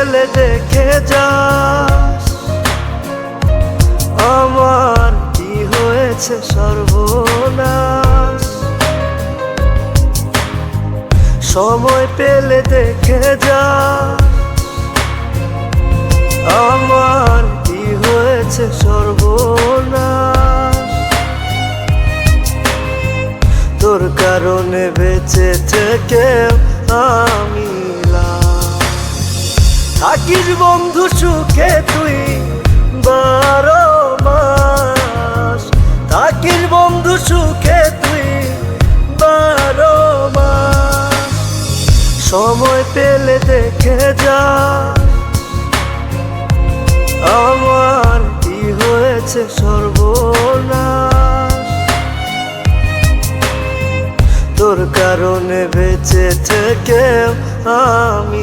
পেলে দেখে যাস আমার কি হয়েছে সর্বনাশ। সময় পেলে দেখে যাস আমার কি হয়েছে সর্বনাশ। তোর কারণে বেঁচে থেকে আমি থাকিস বন্ধু সুখে তুই 12 মাস, থাকিস বন্ধু সুখে তুই 12 মাস। সময় পেলে দেখে যা আমার কি হয়েছে সর্বনাশ। তোর কারণে বেঁচে থেকে আমি